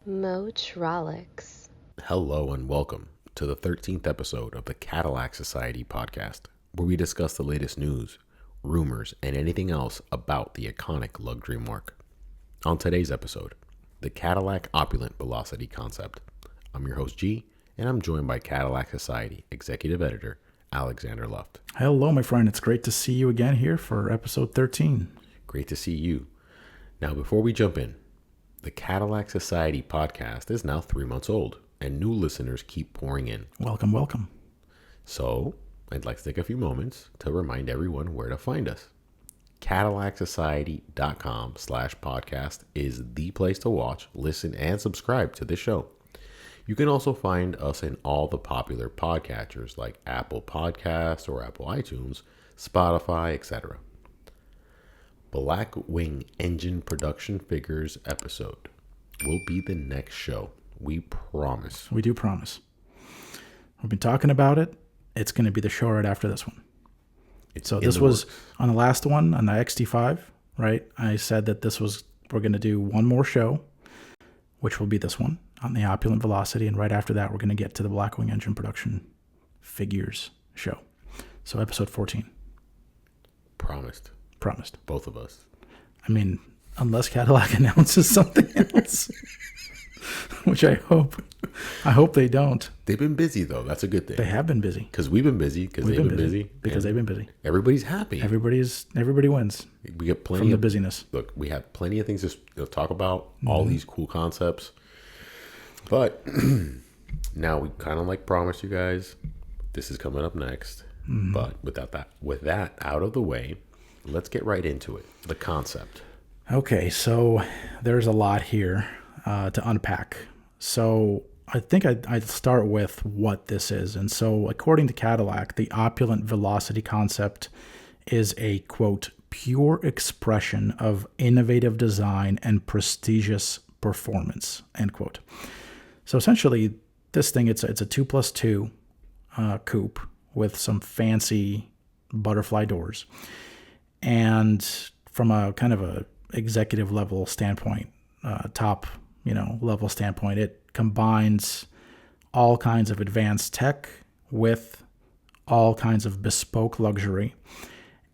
MOTROLIX. Hello and welcome to the 13th episode of the Cadillac Society podcast, where we discuss the latest news, rumors, and anything else about the iconic luxury marque. On today's episode, the Cadillac Opulent Velocity concept. I'm your host G, and I'm joined by Cadillac Society Executive Editor Alexander Luft. Hello, my friend. It's great to see you again here for episode 13. Great to see you. Now, before we jump in, the Cadillac Society podcast is now 3 months old, and new listeners keep pouring in. Welcome, welcome. So, I'd like to take a few moments to remind everyone where to find us. CadillacSociety.com/podcast is the place to watch, listen, and subscribe to this show. You can also find us in all the popular podcatchers like Apple Podcasts or Apple iTunes, Spotify, etc. Blackwing engine production figures episode will be the next show. We promise. We do promise. We've been talking about it. It's going to be the show right after this one. So this was on the last one, on the XT5, right? I said that we're going to do one more show, which will be this one on the Opulent Velocity. And right after that, we're going to get to the Blackwing engine production figures show. So episode 14. Promised. Both of us. I mean, unless Cadillac announces something else, which I hope they don't. They've been busy, though. That's a good thing. They have been busy. Because we've been busy. Because they've been busy. Because they've been busy. Everybody's happy. Everybody wins. We get plenty from the busyness. Look, we have plenty of things to talk about. All these cool concepts. But now we kind of promised you guys, this is coming up next. But with that out of the way, let's get right into it. The concept. Okay, so there's a lot here to unpack. So I think I'd start with what this is. And so according to Cadillac, the Opulent Velocity concept is a, quote, pure expression of innovative design and prestigious performance, end quote. So essentially, this thing, it's a 2+2 coupe with some fancy butterfly doors. And from a kind of a executive level standpoint, top level standpoint, it combines all kinds of advanced tech with all kinds of bespoke luxury.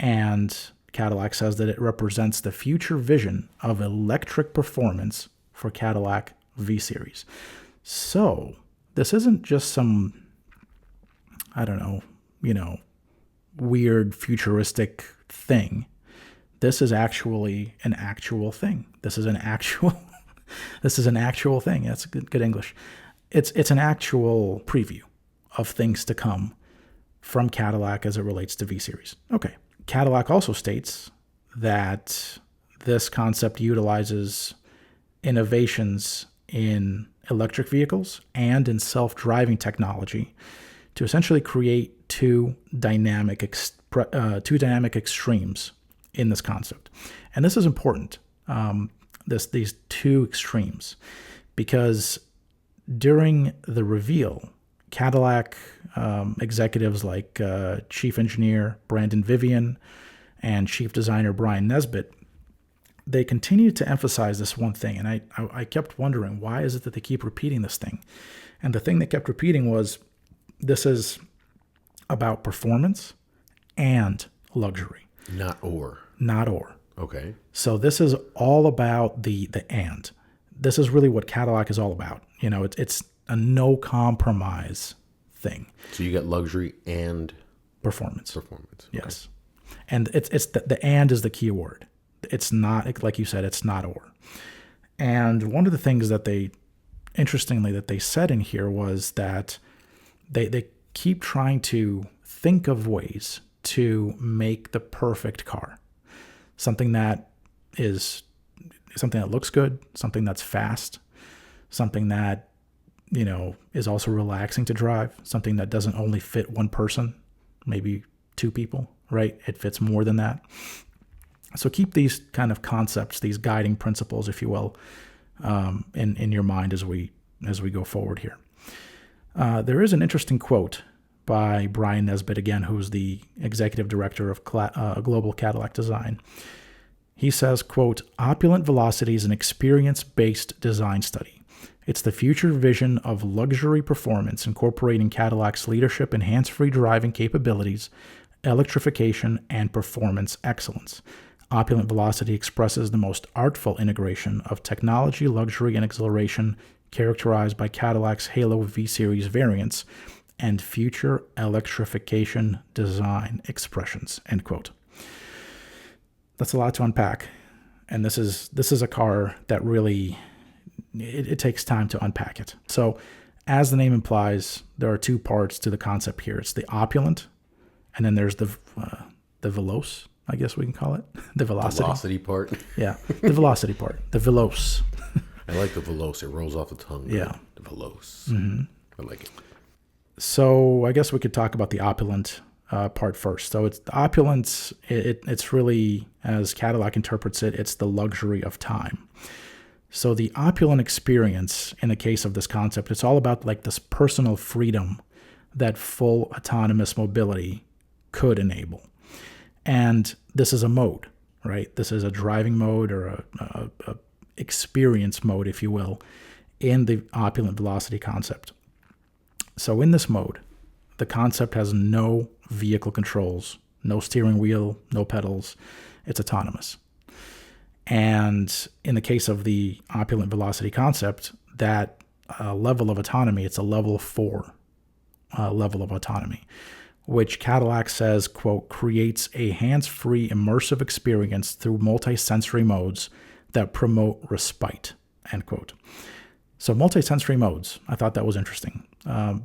And Cadillac says that it represents the future vision of electric performance for Cadillac V-Series. So this isn't just some, weird futuristic thing. This is actually an actual thing. This is an actual thing. That's good English. It's an actual preview of things to come from Cadillac as it relates to V-Series. Okay. Cadillac also states that this concept utilizes innovations in electric vehicles and in self-driving technology to essentially create two dynamic extremes in this concept. And this is important, these two extremes, because during the reveal, Cadillac executives like Chief Engineer Brandon Vivian and Chief Designer Brian Nesbitt, they continued to emphasize this one thing. And I kept wondering, why is it that they keep repeating this thing? And the thing they kept repeating was, this is about performance and luxury. Not or. Okay. So this is all about the and. This is really what Cadillac is all about. It's a no compromise thing. So you got luxury and performance. Okay. Yes. And it's the and is the key word. It's not, like you said, it's not or. And one of the things that they said in here was that they keep trying to think of ways to make the perfect car. Something that looks good, something that's fast, something that, is also relaxing to drive, something that doesn't only fit one person, maybe two people, right? It fits more than that. So keep these kind of concepts, these guiding principles, if you will, in your mind as we go forward here. There is an interesting quote by Brian Nesbitt, again, who's the executive director of Global Cadillac Design. He says, quote, "Opulent Velocity is an experience-based design study. It's the future vision of luxury performance, incorporating Cadillac's leadership in hands-free driving capabilities, electrification, and performance excellence. Opulent Velocity expresses the most artful integration of technology, luxury, and exhilaration, characterized by Cadillac's Halo V-Series variants and future electrification design expressions. End quote. That's a lot to unpack, and this is a car that really it takes time to unpack it. So, as the name implies, there are two parts to the concept here. It's the opulent, and then there's the veloce, I guess we can call it. The velocity. Velocity part. Yeah, the velocity part. The veloce. I like the veloce. It rolls off the tongue. Yeah. Right? The veloce. Mm-hmm. I like it. So I guess we could talk about the opulent part first. So it's the opulence. It's really, as Cadillac interprets it, it's the luxury of time. So the opulent experience, in the case of this concept, it's all about like this personal freedom that full autonomous mobility could enable. And this is a mode, right? This is a driving mode or a experience mode, if you will, in the opulent velocity concept. So in this mode, the concept has no vehicle controls, no steering wheel, no pedals. It's autonomous. And in the case of the opulent velocity concept, that level of autonomy, it's a level 4 level of autonomy, which Cadillac says, quote, creates a hands-free immersive experience through multi-sensory modes that promote respite, end quote. So multi-sensory modes, I thought that was interesting.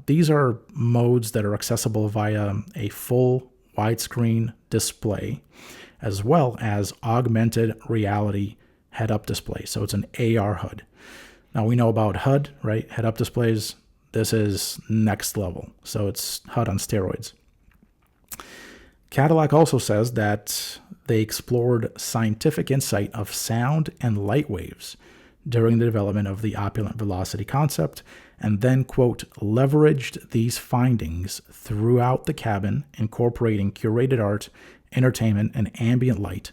These are modes that are accessible via a full widescreen display, as well as augmented reality head-up display. So it's an AR HUD. Now we know about HUD, right? Head-up displays. This is next level. So it's HUD on steroids. Cadillac also says that they explored scientific insight of sound and light waves during the development of the opulent velocity concept, and then, quote, leveraged these findings throughout the cabin, incorporating curated art, entertainment, and ambient light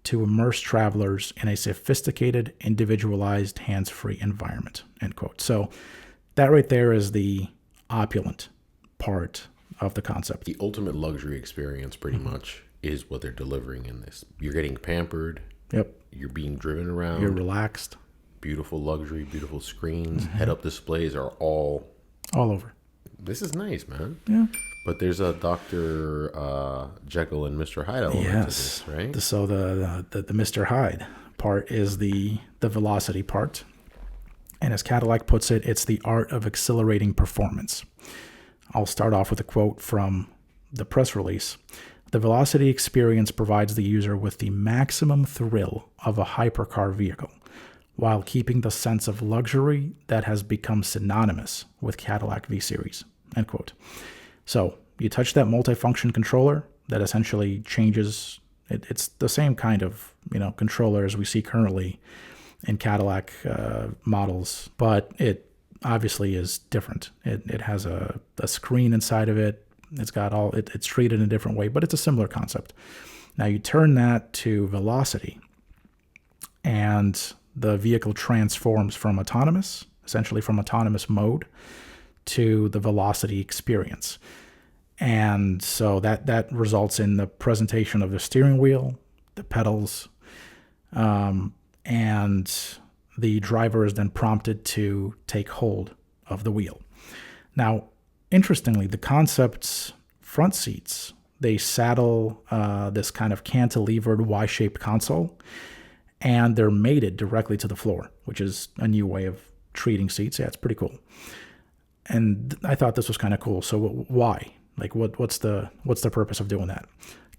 to immerse travelers in a sophisticated, individualized, hands-free environment, end quote. So that right there is the opulent part of the concept. The ultimate luxury experience pretty much is what they're delivering in this. You're getting pampered. Yep. You're being driven around. You're relaxed. Beautiful luxury, beautiful screens. Head-up displays are all over. This is nice, man. Yeah. But there's a Dr. Jekyll and Mr. Hyde element to this, right? So the Mr. Hyde part is the velocity part. And as Cadillac puts it, it's the art of accelerating performance. I'll start off with a quote from the press release. The velocity experience provides the user with the maximum thrill of a hypercar vehicle, while keeping the sense of luxury that has become synonymous with Cadillac V-Series, end quote. So you touch that multifunction controller that essentially changes. It's the same kind of controller as we see currently in Cadillac models, but it obviously is different. It has a screen inside of it. It's got it's treated in a different way, but it's a similar concept. Now you turn that to velocity, and the vehicle transforms from autonomous mode to the velocity experience. And so that results in the presentation of the steering wheel, the pedals, and the driver is then prompted to take hold of the wheel. Now, interestingly, the concept's front seats, they saddle this kind of cantilevered Y-shaped console, and they're mated directly to the floor, which is a new way of treating seats. Yeah, it's pretty cool. And I thought this was kind of cool. So why? Like, what's the purpose of doing that?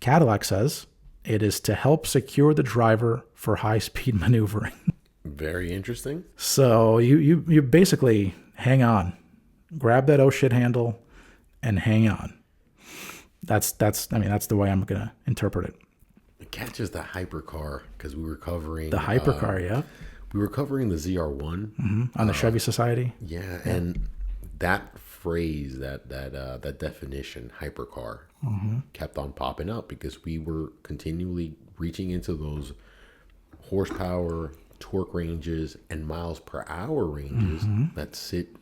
Cadillac says it is to help secure the driver for high-speed maneuvering. Very interesting. So you basically hang on, grab that oh shit handle, and hang on. That's the way I'm gonna interpret it. It catches the hypercar because we were covering the hypercar. Yeah, we were covering the ZR1 on the Chevy Society. Yeah, and that phrase, that definition, hypercar, kept on popping up because we were continually reaching into those horsepower, torque ranges and miles per hour ranges that sit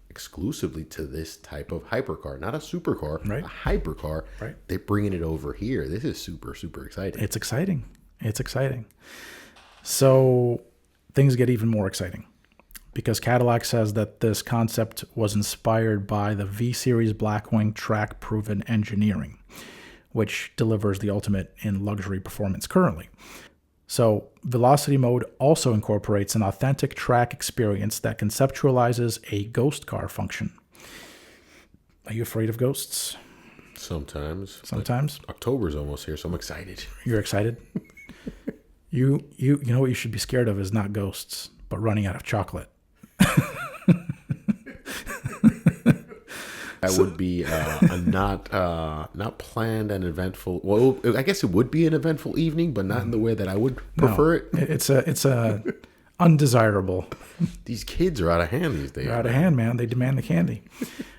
exclusively to this type of hypercar, not a supercar, Right. a hypercar. Right. They're bringing it over here. This is super, super exciting. It's exciting. It's exciting. So things get even more exciting because Cadillac says that this concept was inspired by the V-Series Blackwing track-proven engineering, which delivers the ultimate in luxury performance currently. So Velocity Mode also incorporates an authentic track experience that conceptualizes a ghost car function. Are you afraid of ghosts? Sometimes. Sometimes. October's almost here, so I'm excited. You're excited? You know what you should be scared of is not ghosts, but running out of chocolate. That would be a not planned and eventful. Well, I guess it would be an eventful evening, but not in the way that I would prefer it. It's a undesirable. These kids are out of hand these days. They're out of hand, man. They demand the candy.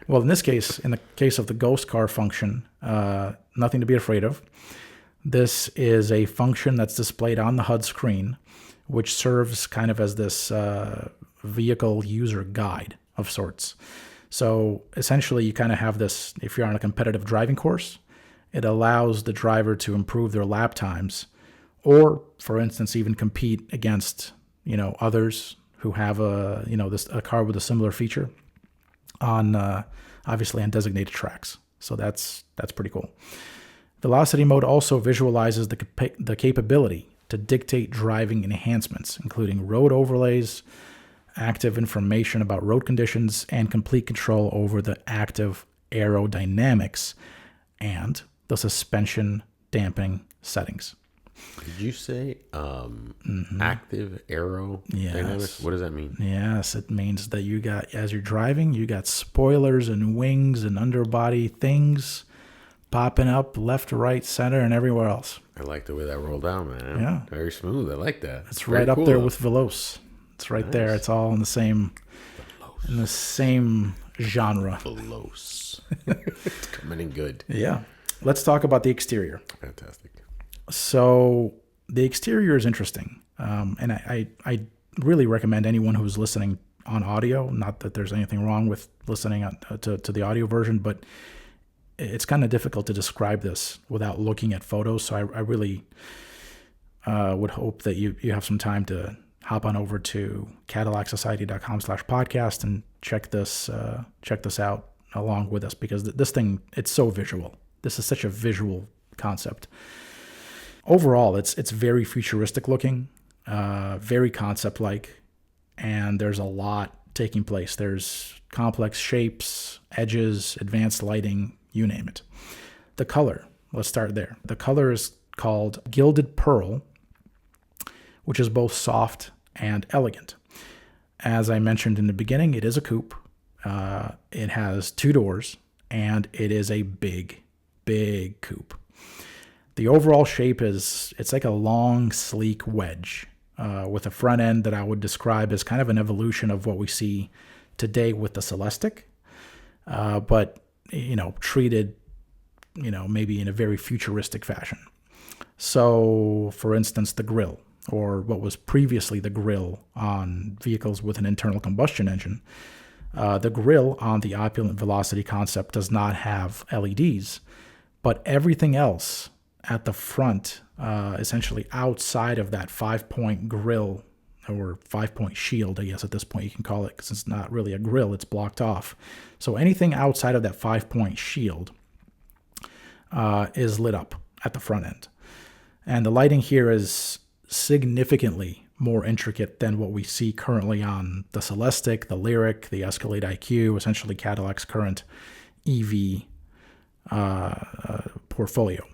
Well, in this case, in the case of the ghost car function, nothing to be afraid of. This is a function that's displayed on the HUD screen, which serves kind of as this vehicle user guide of sorts. So essentially, you kind of have this, if you're on a competitive driving course, it allows the driver to improve their lap times or, for instance, even compete against, others who have a car with a similar feature on, obviously on designated tracks. So that's pretty cool. Velocity Mode also visualizes the capability to dictate driving enhancements, including road overlays, active information about road conditions, and complete control over the active aerodynamics and the suspension damping settings. Did you say active aerodynamics? Yes. What does that mean? Yes, it means that you got, as you're driving, you got spoilers and wings and underbody things popping up left, right, center, and everywhere else. I like the way that rolled down, man. Yeah. Very smooth. I like that. It's Very right up cool, there though. with Veloce. It's right there. It's all in the same genre. Veloce. It's coming in good. Yeah. Let's talk about the exterior. Fantastic. So the exterior is interesting. And I really recommend anyone who's listening on audio, not that there's anything wrong with listening to the audio version, but it's kind of difficult to describe this without looking at photos. So I really would hope that you have some time to hop on over to CadillacSociety.com/podcast and check this out along with us, because this thing, it's so visual. This is such a visual concept. Overall, it's very futuristic looking, very concept-like, and there's a lot taking place. There's complex shapes, edges, advanced lighting, you name it. The color, let's start there. The color is called Gilded Pearl, which is both soft and elegant. As I mentioned in the beginning, it is a coupe. It has 2 doors, and it is a big, big coupe. The overall shape it's like a long, sleek wedge with a front end that I would describe as kind of an evolution of what we see today with the Celestiq, but treated, maybe in a very futuristic fashion. So, for instance, the grille, or what was previously the grille on vehicles with an internal combustion engine. The grille on the Opulent Velocity concept does not have LEDs, but everything else at the front, essentially outside of that 5-point grille, or 5-point shield, I guess at this point you can call it, because it's not really a grille, it's blocked off. So anything outside of that 5-point shield is lit up at the front end. And the lighting here is significantly more intricate than what we see currently on the Celestiq, the Lyriq, the Escalade IQ, essentially Cadillac's current EV portfolio.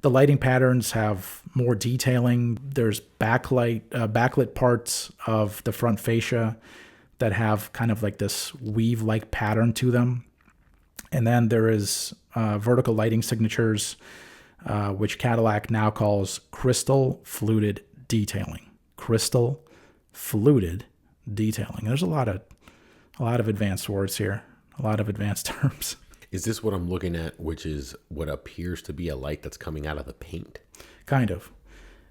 The lighting patterns have more detailing. There's backlit parts of the front fascia that have kind of like this weave-like pattern to them. And then there is vertical lighting signatures, which Cadillac now calls crystal fluted detailing. Crystal fluted detailing. There's a lot of advanced words here, a lot of advanced terms. Is this what I'm looking at, which is what appears to be a light that's coming out of the paint? Kind of.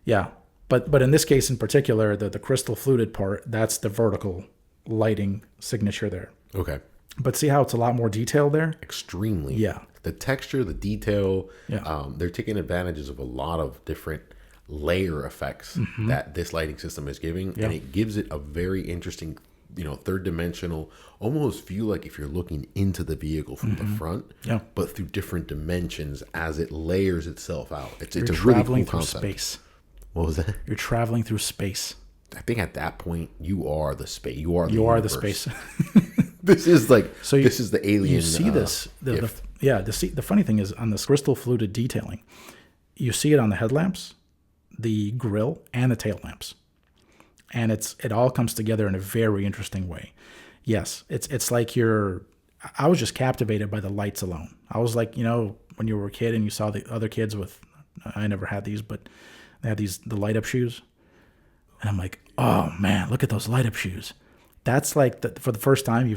Yeah. But in this case in particular, the crystal fluted part, that's the vertical lighting signature there. Okay. But see how it's a lot more detailed there? Extremely. Yeah. The texture, the detail, Yeah. they're taking advantages of a lot of different layer effects that this lighting system is giving. Yeah. And it gives it a very interesting, third dimensional, almost view like if you're looking into the vehicle from the front, Yeah. but through different dimensions as it layers itself out. It's You're a really traveling cool through concept. space. What was that? You're traveling through space. I think at that point, you are the space. You are the You are the universe. space. This is like, So this is the alien. You see this. The funny thing is on this crystal fluted detailing, you see it on the headlamps, the grille, and the tail lamps. And it all comes together in a very interesting way. Yes, it's like I was just captivated by the lights alone. I was like, when you were a kid and you saw the other kids with, I never had these, but they had the light up shoes. And I'm like, oh man, look at those light up shoes. That's like for the first time,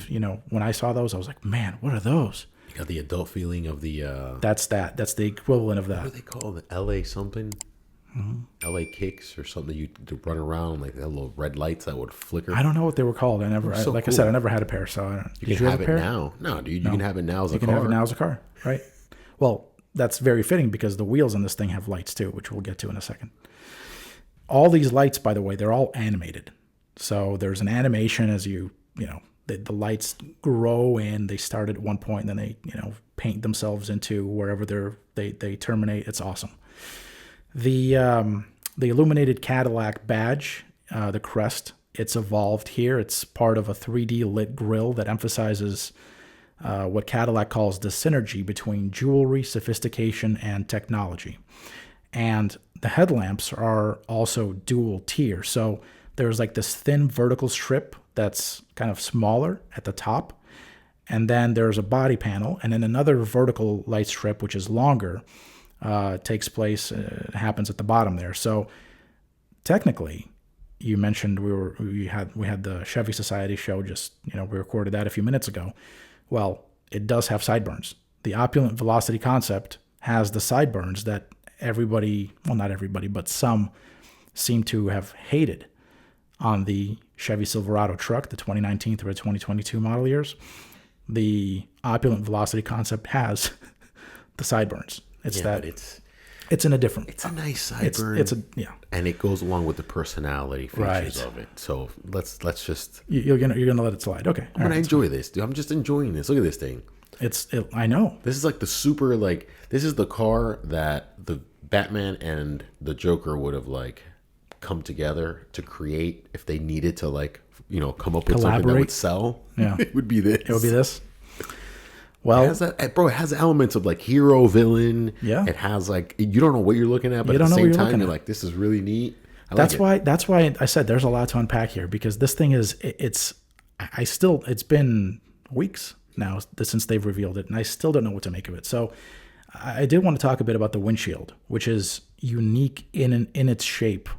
when I saw those, I was like, man, what are those? You got the adult feeling of the. That's the equivalent of that. What do they call the LA something? LA kicks or something you to run around like that little red lights that would flicker. I don't know what they were called. So I cool. said, I never had a pair. So I don't. You can have it now. No, dude, you can have it now as a car. You can have it now as a car, right? Well, that's very fitting because the wheels on this thing have lights too, which we'll get to in a second. All these lights, by the way, they're all animated. So there's an animation as the lights grow and they start at one point and then they, paint themselves into wherever they terminate. It's awesome. The illuminated Cadillac badge, the crest, it's evolved here. It's part of a 3D lit grille that emphasizes what Cadillac calls the synergy between jewelry, sophistication, and technology. And the headlamps are also dual tier. So there's like this thin vertical strip that's kind of smaller at the top. And then there's a body panel and then another vertical light strip, which is longer, happens at the bottom there. So technically, you mentioned we had the Chevy Society show just, we recorded that a few minutes ago. Well, it does have sideburns. The Opulent Velocity concept has the sideburns that everybody, well, not everybody, but some seem to have hated on the Chevy Silverado truck, the 2019 through the 2022 model years. The Opulent Velocity concept has the sideburns. It's in a different. It's a nice sideburn. And it goes along with the personality features of it. So let's just. You're gonna let it slide. Okay. I'm gonna enjoy this, dude. I'm just enjoying this. Look at this thing. I know. This is like this is the car that the Batman and the Joker would have come together to create if they needed to come up with something that would sell. Yeah. It would be this. It would be this. Well, it has elements of hero, villain. Yeah. It has you don't know what you're looking at, but at the same time you're like, this is really neat. That's why I said there's a lot to unpack here because this thing it's been weeks now since they've revealed it and I still don't know what to make of it. So I did want to talk a bit about the windshield, which is unique in its shape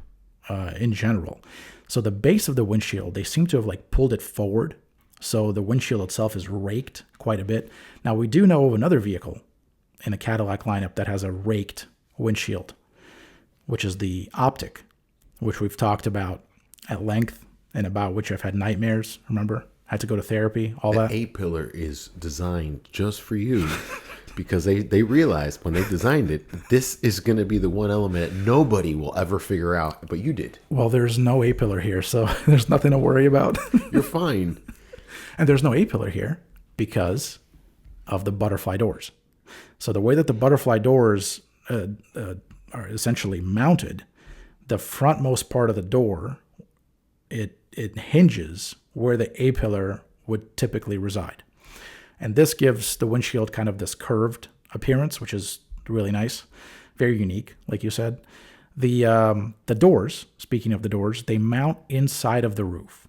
in general. So the base of the windshield, they seem to have pulled it forward. So the windshield itself is raked quite a bit. Now we do know of another vehicle in the Cadillac lineup that has a raked windshield, which is the Optic, which we've talked about at length and about which I've had nightmares. Remember? Had to go to therapy, all that. The A-pillar is designed just for you because they realized when they designed it, this is going to be the one element that nobody will ever figure out, but you did. Well, there's no A-pillar here, so there's nothing to worry about. You're fine. And there's no A-pillar here because of the butterfly doors. So the way that the butterfly doors are essentially mounted, the frontmost part of the door, it hinges where the A-pillar would typically reside. And this gives the windshield kind of this curved appearance, which is really nice, very unique, like you said. The doors, speaking of the doors, they mount inside of the roof.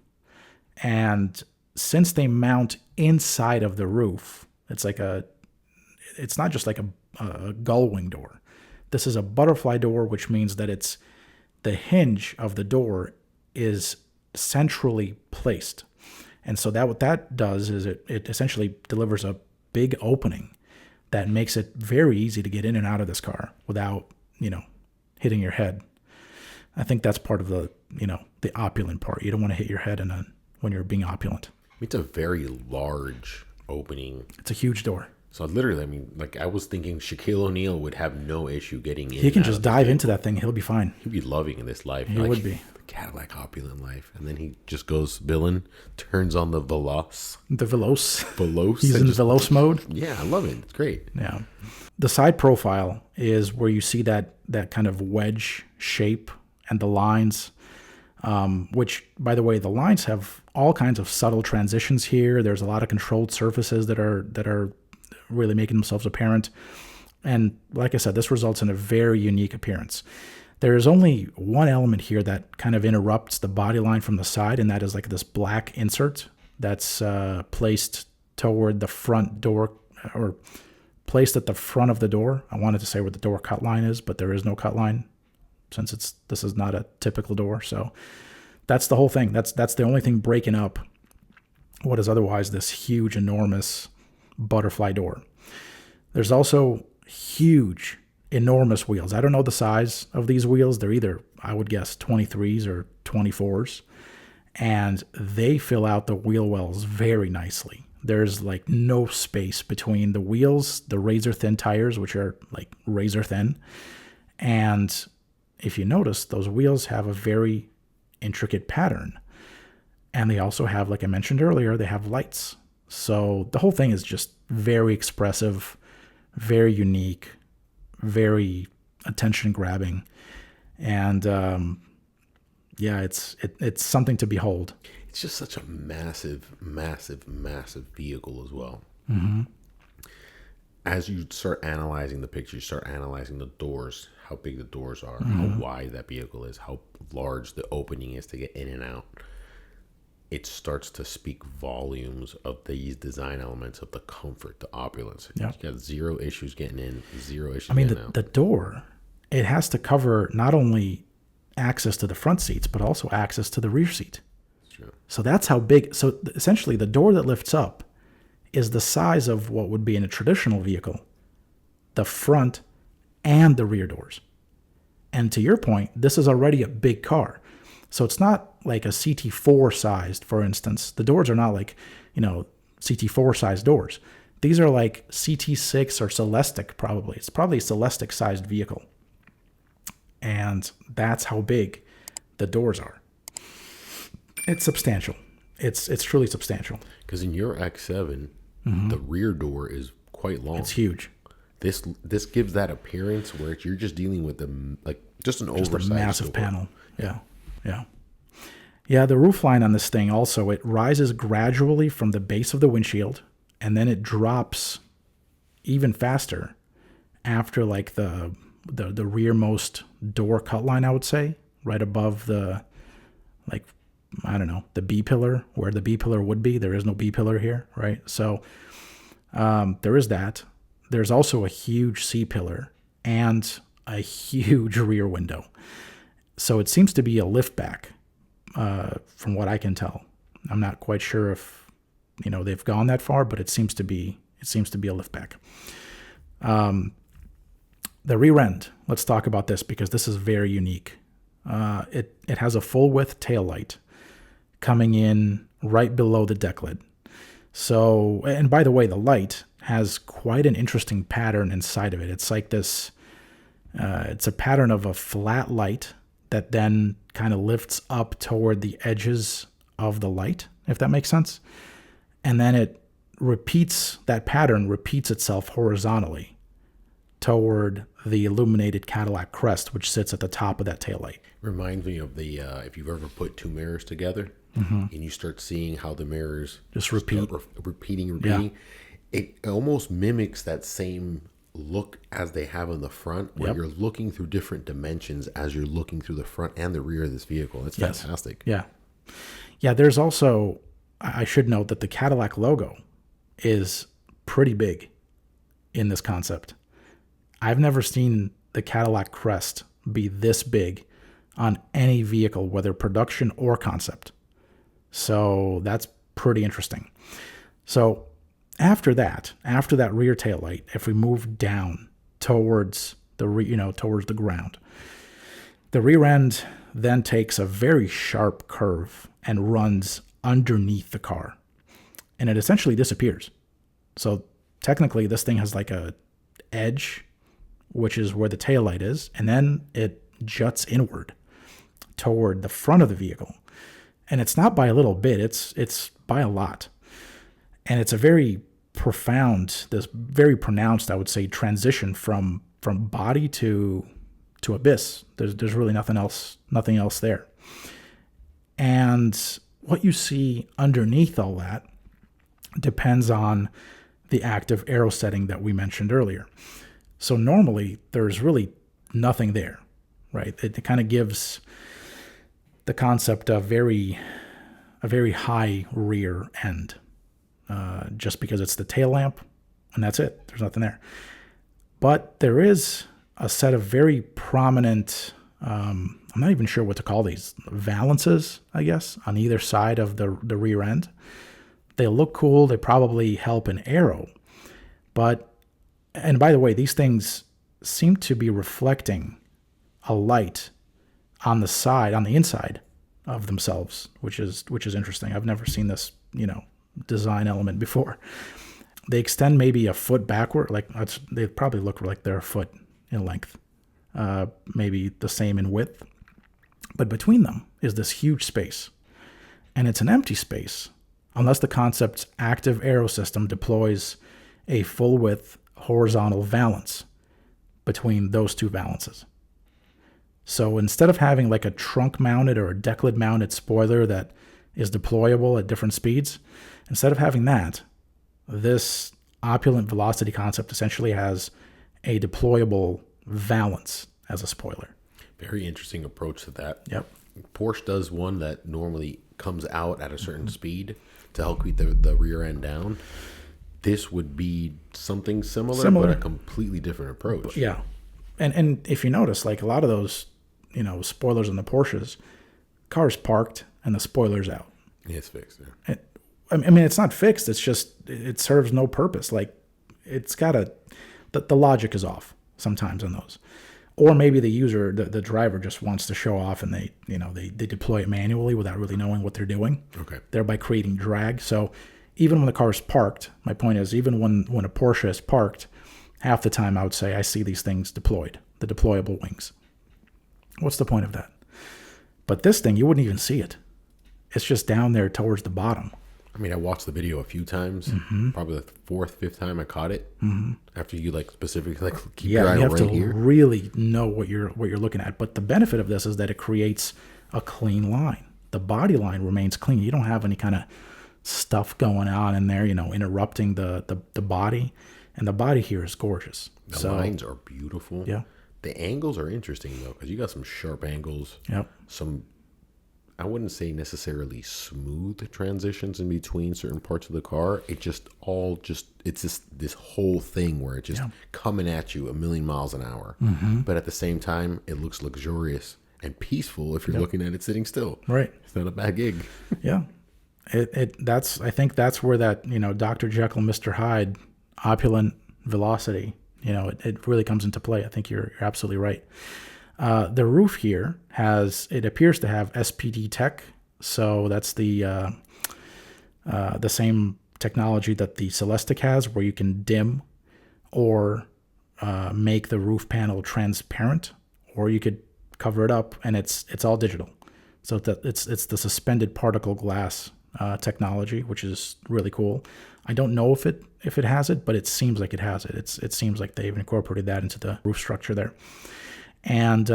And since they mount inside of the roof, it's not just like a gull wing door. This is a butterfly door, which means that the hinge of the door is centrally placed. And so what that does is it essentially delivers a big opening that makes it very easy to get in and out of this car without, hitting your head. I think that's part of the opulent part. You don't want to hit your head when you're being opulent. It's a very large opening. It's a huge door. So literally, I mean, like I was thinking Shaquille O'Neal would have no issue getting in. He can just dive into that thing. He'll be fine. He'd be loving this life. He would be. The Cadillac Opulent life. And then he just goes villain, turns on the Veloce. The Veloce. He's in Veloce mode. Yeah, I love it. It's great. Yeah. The side profile is where you see that kind of wedge shape and the lines, which, by the way, the lines have all kinds of subtle transitions here. There's a lot of controlled surfaces that are really making themselves apparent. And like I said, this results in a very unique appearance. There is only one element here that kind of interrupts the body line from the side, and that is like this black insert that's placed toward the front door, or placed at the front of the door. I wanted to say where the door cut line is, but there is no cut line since this is not a typical door. So that's the whole thing. That's the only thing breaking up what is otherwise this huge, enormous butterfly door. There's also huge, enormous wheels. I don't know the size of these wheels. They're either, I would guess, 23s or 24s, and they fill out the wheel wells very nicely. There's like no space between the wheels, the razor thin tires, which are like razor thin. And if you notice, those wheels have a very intricate pattern. And they also have, like I mentioned earlier, they have lights. So the whole thing is just very expressive, very unique, very attention grabbing. And it's something to behold. It's just such a massive, massive, massive vehicle as well. Mm-hmm. As you start analyzing the picture, you start analyzing the doors, how big the doors are, Mm-hmm. how wide that vehicle is, how large the opening is to get in and out. It starts to speak volumes of these design elements, of the comfort, the opulence. Yeah. You got zero issues getting in, zero issues I mean, getting out. the door, it has to cover not only access to the front seats, but also access to the rear seat. True. So that's how big. So essentially, the door that lifts up is the size of what would be in a traditional vehicle, the front and the rear doors. And to your point, this is already a big car. So it's not like a CT4 sized, for instance. The doors are not like, CT4 sized doors. These are like CT6 or Celestiq probably. It's probably a Celestiq sized vehicle. And that's how big the doors are. It's substantial. It's truly substantial. Because in your X7, the rear door is quite long. It's huge. This gives that appearance where you're just dealing with just an oversized massive door. panel. Yeah, the roof line on this thing also, it rises gradually from the base of the windshield, and then it drops even faster after like the rearmost door cut line, I would say, right above the, like, I don't know, the B pillar, where the B pillar would be. There is no B pillar here, right? So there is that. There's also a huge C pillar and a huge rear window. So it seems to be a liftback, from what I can tell. I'm not quite sure if they've gone that far, but it seems to be a liftback. The rear end. Let's talk about this because this is very unique. It has a full width taillight coming in right below the deck lid. So, and by the way, the light has quite an interesting pattern inside of it. It's like this. It's a pattern of a flat light that then kind of lifts up toward the edges of the light, if that makes sense. And then that pattern repeats itself horizontally toward the illuminated Cadillac crest, which sits at the top of that taillight. Reminds me of the, if you've ever put two mirrors together and you start seeing how the mirrors just repeat. Repeating. Yeah. It almost mimics that same look as they have in the front, where you're looking through different dimensions as you're looking through the front and the rear of this vehicle. It's fantastic. Yeah. There's also, I should note that the Cadillac logo is pretty big in this concept. I've never seen the Cadillac crest be this big on any vehicle, whether production or concept. So that's pretty interesting. So after that rear taillight, if we move down towards towards the ground, The rear end then takes a very sharp curve and runs underneath the car, and it essentially disappears. So technically, this thing has like a edge, which is where the taillight is, and then it juts inward toward the front of the vehicle. And it's not by a little bit, it's by a lot. And it's a very profound, this very pronounced, I would say, transition from body to abyss. There's really nothing else there. And what you see underneath all that depends on the active aero setting that we mentioned earlier. So normally there's really nothing there, right? It kind of gives the concept of a very high rear end, just because it's the tail lamp, and that's it. There's nothing there. But there is a set of very prominent, I'm not even sure what to call these, valances, I guess, on either side of the rear end. They look cool. They probably help in aero. And by the way, these things seem to be reflecting a light on the side, on the inside of themselves, which is interesting. I've never seen this, design element before. They extend maybe a foot backward, they probably look like they're a foot in length, maybe the same in width. But between them is this huge space, and it's an empty space unless the concept's active aero system deploys a full width horizontal valance between those two valances. So instead of having like a trunk mounted or a deck lid mounted spoiler that is deployable at different speeds, instead of having that, this Opulent Velocity concept essentially has a deployable valance as a spoiler. Very interesting approach to that. Yep. Porsche does one that normally comes out at a certain speed to help keep the rear end down. This would be something similar, but a completely different approach. Yeah. And if you notice, like a lot of those, spoilers in the Porsches, car's parked and the spoiler's out. Yeah, it's fixed. Yeah. I mean, it's not fixed. It's just, it serves no purpose. Like, it's got the logic is off sometimes on those. Or maybe the user, the driver just wants to show off and they deploy it manually without really knowing what they're doing. Okay. Thereby creating drag. So even when the car is parked, my point is, even when a Porsche is parked, half the time I would say I see these things deployed, the deployable wings. What's the point of that? But this thing, you wouldn't even see it. It's just down there towards the bottom. I mean, I watched the video a few times. Probably the fourth, fifth time I caught it. After you specifically keep your eye you have right to here. really know what you're looking at. But the benefit of this is that it creates a clean line. The body line remains clean. You don't have any kind of stuff going on in there, interrupting the body. And the body here is gorgeous. The lines are beautiful. Yeah. The angles are interesting though, because you got some sharp angles. Yep. Some, I wouldn't say necessarily smooth transitions in between certain parts of the car. It's just this whole thing where it's just coming at you a million miles an hour. But at the same time, it looks luxurious and peaceful if you're looking at it sitting still. Right. It's not a bad gig. Yeah. I think that's where that, Dr. Jekyll, Mr. Hyde, Opulent Velocity, it really comes into play. I think you're absolutely right. The roof here appears to have SPD tech. So that's the same technology that the Celestiq has, where you can dim or make the roof panel transparent, or you could cover it up and it's all digital. So it's the suspended particle glass technology, which is really cool. I don't know if it has it, but it seems like it has it. It seems like they've incorporated that into the roof structure there. And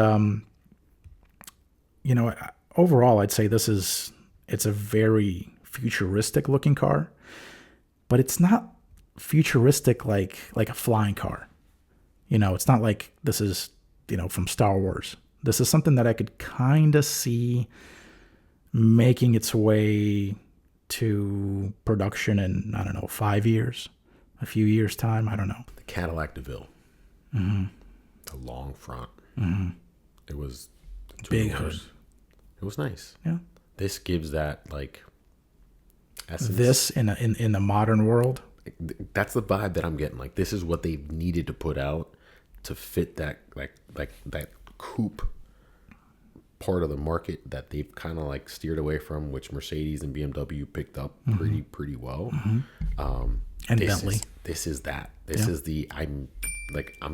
overall, I'd say it's a very futuristic looking car, but it's not futuristic like a flying car. It's not like this is from Star Wars. This is something that I could kind of see making its way to production in, I don't know, 5 years, a few years time. I don't know. The Cadillac DeVille. The long front. It was big hood. It was nice. Yeah. This gives that essence. This in the modern world. That's the vibe that I'm getting. Like, this is what they needed to put out to fit that that coupe part of the market that they've kind of like steered away from, which Mercedes and BMW picked up pretty well. And Bentley. This is I'm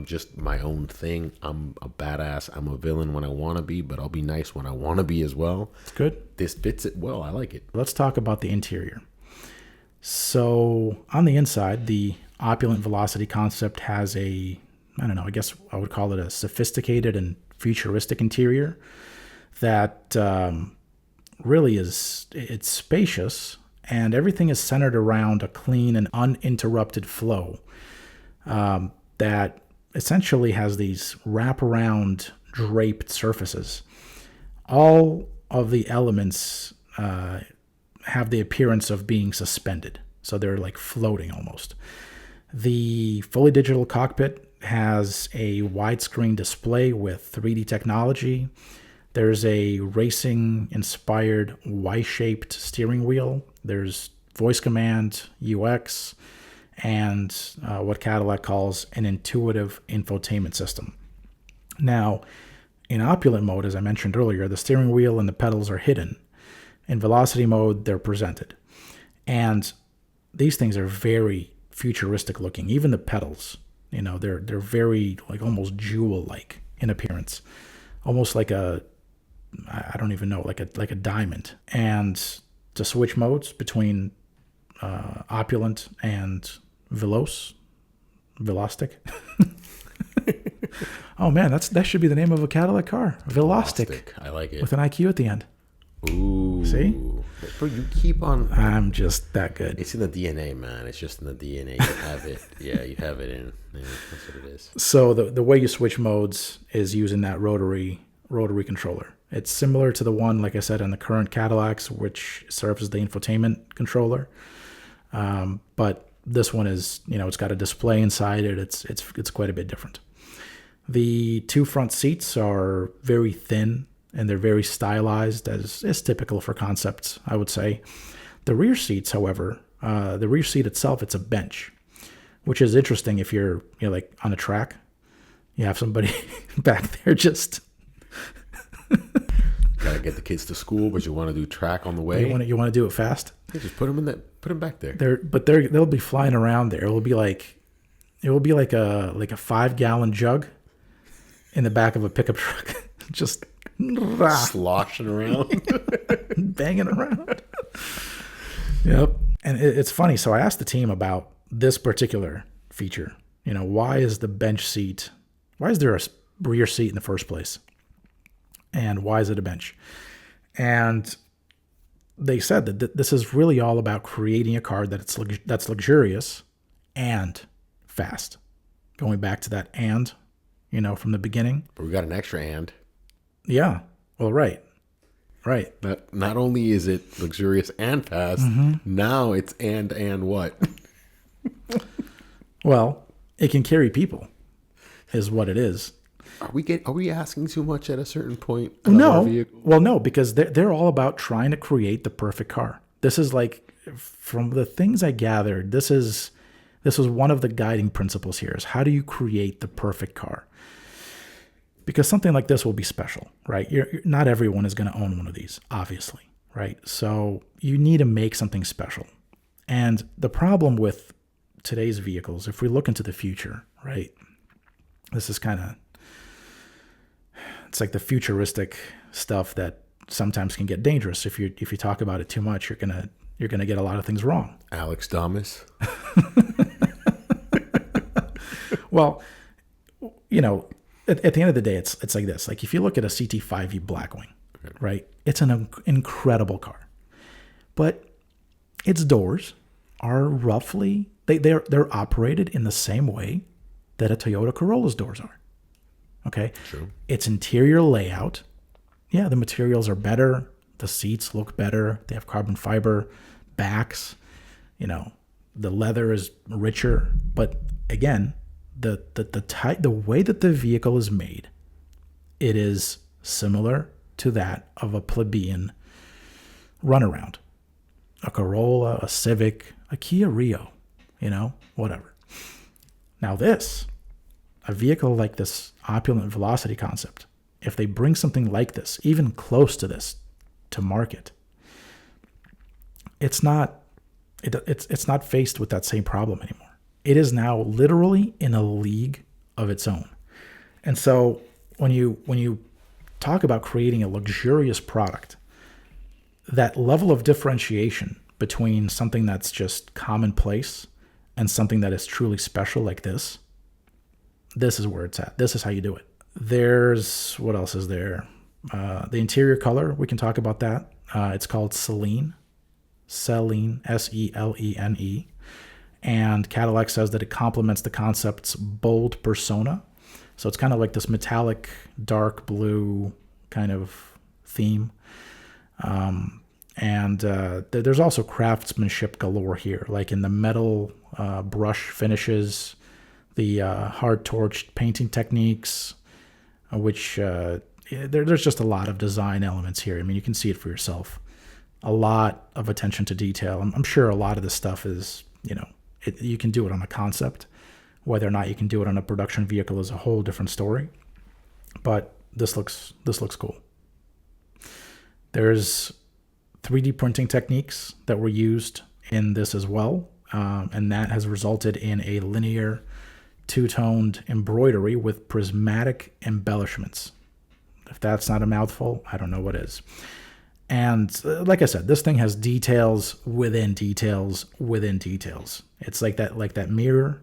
just my own thing. I'm a badass. I'm a villain when I want to be, but I'll be nice when I want to be as well. It's good. This fits it well. I like it. Let's talk about the interior. So on the inside, the Opulent Velocity concept has I guess I would call it a sophisticated and futuristic interior that really it's spacious, and everything is centered around a clean and uninterrupted flow that essentially has these wraparound draped surfaces. All of the elements have the appearance of being suspended, so they're like floating almost. The fully digital cockpit has a widescreen display with 3D technology. There's a racing-inspired Y-shaped steering wheel. There's voice command, UX, and what Cadillac calls an intuitive infotainment system. Now, in opulent mode, as I mentioned earlier, the steering wheel and the pedals are hidden. In velocity mode, they're presented. And these things are very futuristic looking. Even the pedals, they're very like almost jewel-like in appearance, almost like I don't even know, like a diamond. And to switch modes between opulent and veloctic. Oh man, that should be the name of a Cadillac car. Veloctic. I like it. With an IQ at the end. Ooh. See? Bro, you keep on. I'm just that good. It's in the DNA, man. It's just in the DNA. You have it. Yeah, you have it in. Yeah, that's what it is. So the way you switch modes is using that rotary controller. It's similar to the one, like I said, in the current Cadillacs, which serves as the infotainment controller. But this one is, it's got a display inside it. It's quite a bit different. The two front seats are very thin, and they're very stylized, as is typical for concepts, I would say. The rear seats, however, the rear seat itself, it's a bench, which is interesting if you're like on a track. You have somebody back there just... Gotta get the kids to school, but you want to do track on the way. You want to do it fast. Yeah, just put them back there. They'll be flying around there. It will be like a 5-gallon jug in the back of a pickup truck, just sloshing around, banging around. Yep. And it's funny. So I asked the team about this particular feature. Why is the bench seat? Why is there a rear seat in the first place? And why is it a bench? And they said that this is really all about creating a car that's luxurious and fast. Going back to that and, from the beginning. But we got an extra and. Yeah. Well, right. Not only is it luxurious and fast, now it's and what? Well, it can carry people, is what it is. Are we asking too much at a certain point? No. Well, no, because they're all about trying to create the perfect car. This is like, from the things I gathered, this is one of the guiding principles here, is how do you create the perfect car? Because something like this will be special, right? Not everyone is going to own one of these, obviously, right? So you need to make something special. And the problem with today's vehicles, if we look into the future, right? This is it's like the futuristic stuff that sometimes can get dangerous. If you talk about it too much, you're gonna get a lot of things wrong. Alex Damas. Well, at the end of the day, it's like this. Like if you look at a CT5e Blackwing, right? It's an incredible car, but its doors are roughly they're operated in the same way that a Toyota Corolla's doors are. Okay. True. Its interior layout, yeah, the materials are better. The seats look better. They have carbon fiber backs. The leather is richer. But again, the way that the vehicle is made, it is similar to that of a plebeian runaround. A Corolla, a Civic, a Kia Rio, whatever. Now a vehicle like this Opulent Velocity concept, if they bring something like this, even close to this, to market, it's not faced with that same problem anymore. It is now literally in a league of its own. And so when you talk about creating a luxurious product, that level of differentiation between something that's just commonplace and something that is truly special like this is where it's at. This is how you do it. What else is there? The interior color, we can talk about that. It's called Selene, Selene. And Cadillac says that it complements the concept's bold persona. So it's kind of like this metallic, dark blue kind of theme. And there's also craftsmanship galore here, like in the metal brush finishes, the hard torched painting techniques, which there's just a lot of design elements here. I mean, you can see it for yourself. A lot of attention to detail. I'm sure a lot of this stuff is, you can do it on a concept. Whether or not you can do it on a production vehicle is a whole different story. But this looks cool. There's 3D printing techniques that were used in this as well, and that has resulted in a linear two-toned embroidery with prismatic embellishments. If that's not a mouthful, I don't know what is. And like I said, this thing has details within details within details. It's like that mirror,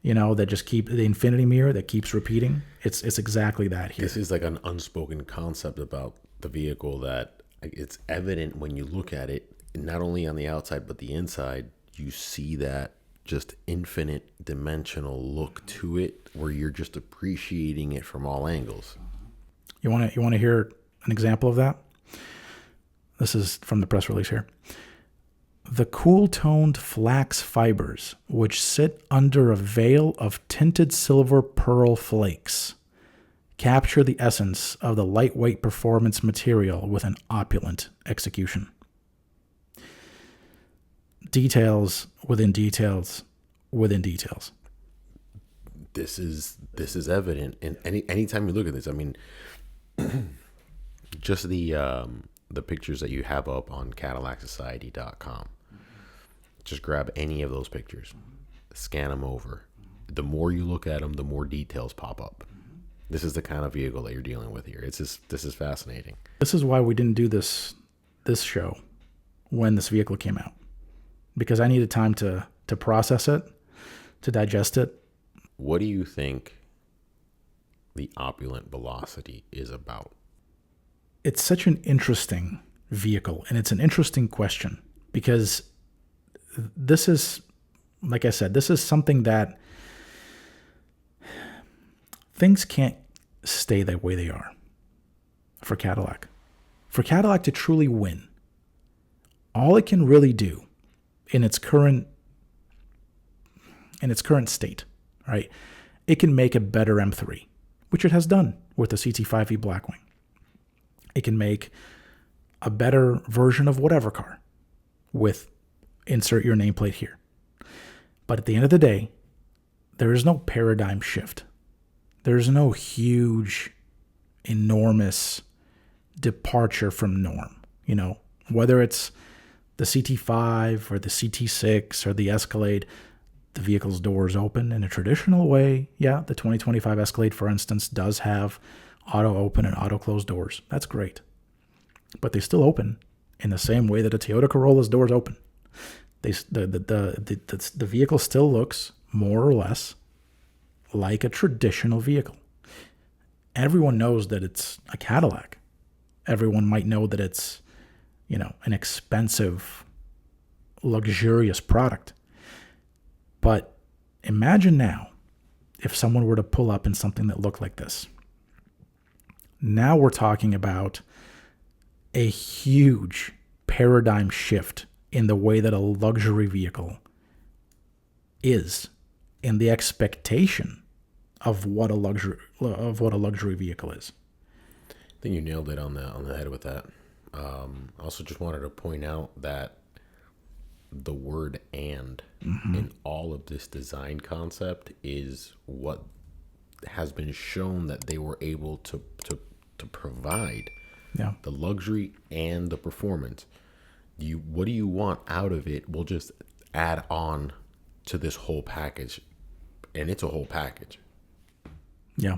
that just the infinity mirror that keeps repeating. It's exactly that here. This is like an unspoken concept about the vehicle that it's evident when you look at it, not only on the outside but the inside. You see that just infinite dimensional look to it, where you're just appreciating it from all angles. You want to hear an example of that? This is from the press release here. The cool-toned flax fibers, which sit under a veil of tinted silver pearl flakes, capture the essence of the lightweight performance material with an opulent execution. Details within details within details. This is evident in anytime you look at this. I mean, just the pictures that you have up on CadillacSociety.com. Just grab any of those pictures, scan them over. The more you look at them, the more details pop up. This is the kind of vehicle that you're dealing with here. This is fascinating. This is why we didn't do this show when this vehicle came out, because I needed time to process it, to digest it. What do you think the Opulent Velocity is about? It's such an interesting vehicle, and it's an interesting question, because this is, like I said, this is something that things can't stay the way they are for Cadillac. For Cadillac to truly win, all it can really do in its current state, right? It can make a better M3, which it has done with the CT5e Blackwing. It can make a better version of whatever car with insert your nameplate here. But at the end of the day, there is no paradigm shift. There's no huge, enormous departure from norm. Whether it's the CT5 or the CT6 or the Escalade, the vehicle's doors open in a traditional way. Yeah, the 2025 Escalade, for instance, does have auto open and auto close doors. That's great. But they still open in the same way that a Toyota Corolla's doors open. The vehicle still looks more or less like a traditional vehicle. Everyone knows that it's a Cadillac. Everyone might know that it's, an expensive, luxurious product. But imagine now if someone were to pull up in something that looked like this. Now we're talking about a huge paradigm shift in the way that a luxury vehicle is, in the expectation of what a luxury vehicle is. I think you nailed it on the head with that. I also just wanted to point out that the word "and" in all of this design concept is what has been shown that they were able to provide Yeah. the luxury and the performance. What do you want out of it? We'll just add on to this whole package, and it's a whole package. Yeah.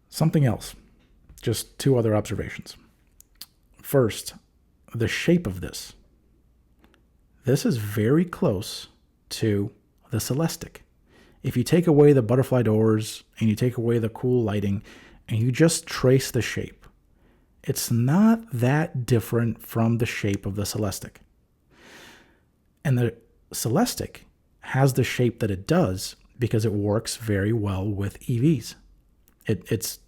Something else. Just two other observations. First, the shape of this. This is very close to the Celestiq. If you take away the butterfly doors and you take away the cool lighting and you just trace the shape, it's not that different from the shape of the Celestiq. And the Celestiq has the shape that it does because it works very well with EVs. It's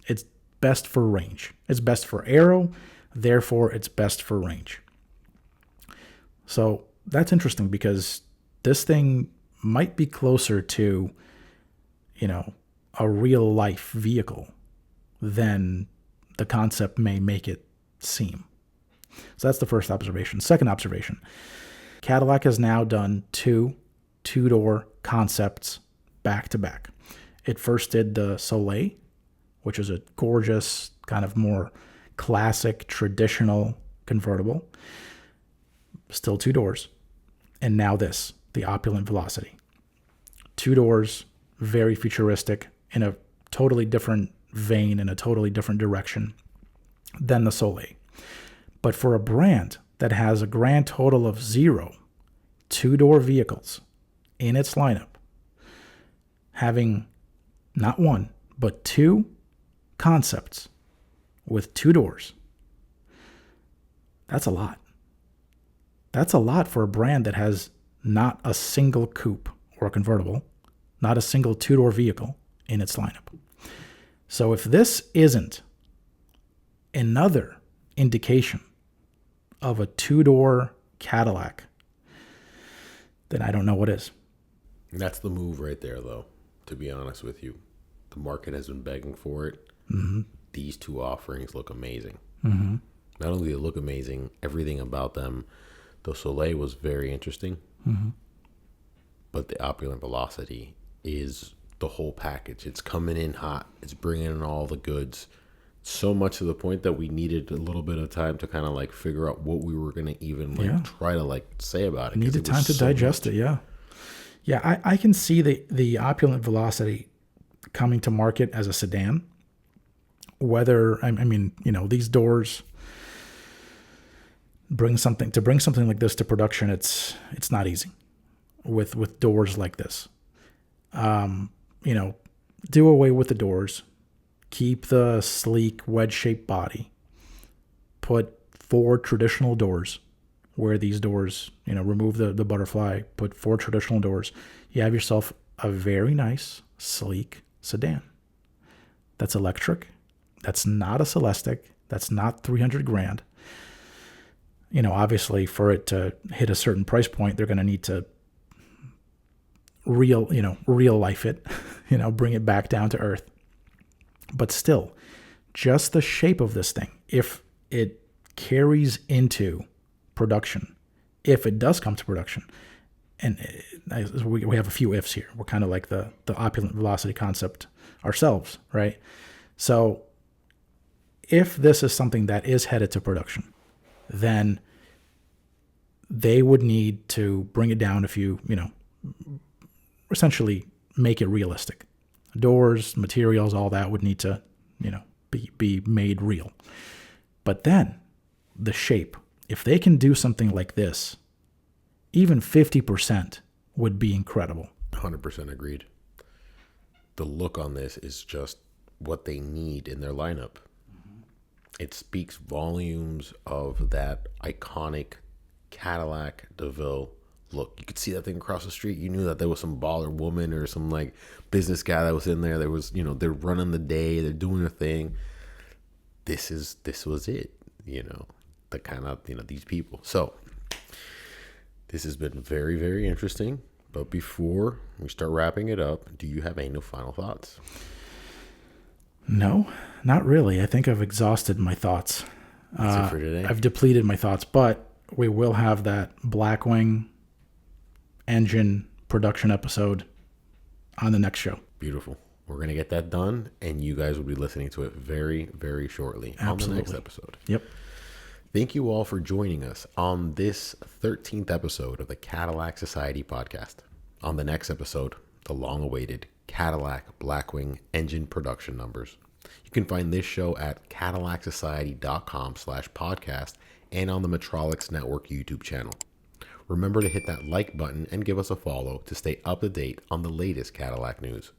best for range. It's best for aero, therefore it's best for range. So that's interesting because this thing might be closer to, a real life vehicle than the concept may make it seem. So that's the first observation. Second observation, Cadillac has now done two-door concepts back to back. It first did the Soleil, which is a gorgeous, kind of more classic, traditional convertible. Still 2 doors. And now this, the Opulent Velocity. 2 doors, very futuristic, in a totally different vein, in a totally different direction than the Soleil. But for a brand that has a grand total of 0 2-door vehicles in its lineup, having not one, but 2 concepts with 2 doors, that's a lot. That's a lot for a brand that has not a single coupe or convertible, not a single 2-door vehicle in its lineup. So if this isn't another indication of a 2-door Cadillac, then I don't know what is. That's the move right there, though, to be honest with you. The market has been begging for it. Mm-hmm. These 2 offerings look amazing. Mm-hmm. Not only do they look amazing, everything about them, the Soleil was very interesting, Mm-hmm. but the Opulent Velocity is the whole package. It's coming in hot. It's bringing in all the goods. So much to the point that we needed a little bit of time to kind of figure out what we were going to even try to say about it. Needed time to digest it. Yeah. Yeah. I can see the Opulent Velocity coming to market as a sedan. Whether, these doors bring something like this to production. It's not easy with doors like this. Do away with the doors, keep the sleek wedge-shaped body, put 4 traditional doors where these doors, remove the butterfly, put 4 traditional doors. You have yourself a very nice, sleek sedan. That's electric. That's not a Celestiq. That's not $300,000. Obviously for it to hit a certain price point, they're going to need to real life it, bring it back down to earth. But still, just the shape of this thing, if it carries into production, if it does come to production, and we have a few ifs here. We're kind of like the Opulent Velocity concept ourselves, right? So if this is something that is headed to production, then they would need to bring it down a few, essentially make it realistic. Doors, materials, all that would need to, be made real. But then the shape, if they can do something like this, even 50% would be incredible. 100% agreed. The look on this is just what they need in their lineup. Mm-hmm. It speaks volumes of that iconic Cadillac DeVille look. You could see that thing across the street. You knew that there was some baller woman or some business guy that was in there. There was, they're running the day, they're doing their thing. This was it, the kind of, these people. So this has been very, very interesting. But before we start wrapping it up, do you have any final thoughts? No, not really. I think I've exhausted my thoughts. That's it for today. I've depleted my thoughts, but we will have that Blackwing engine production episode on the next show. Beautiful. We're going to get that done, and you guys will be listening to it very, very shortly on the next episode. Yep. Thank you all for joining us on this 13th episode of the Cadillac Society podcast. On the next episode, the long-awaited Cadillac Blackwing engine production numbers. You can find this show at CadillacSociety.com/podcast and on the MOTROLIX Network YouTube channel. Remember to hit that like button and give us a follow to stay up to date on the latest Cadillac news.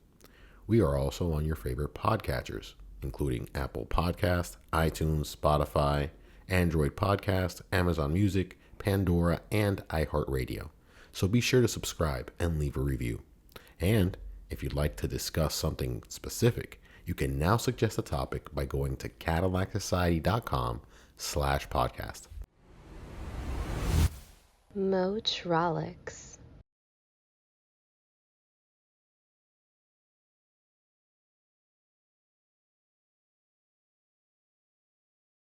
We are also on your favorite podcatchers, including Apple Podcast, iTunes, Spotify, Android Podcast, Amazon Music, Pandora, and iHeartRadio. So be sure to subscribe and leave a review. And if you'd like to discuss something specific, you can now suggest a topic by going to CadillacSociety.com/podcast. MOTROLIX.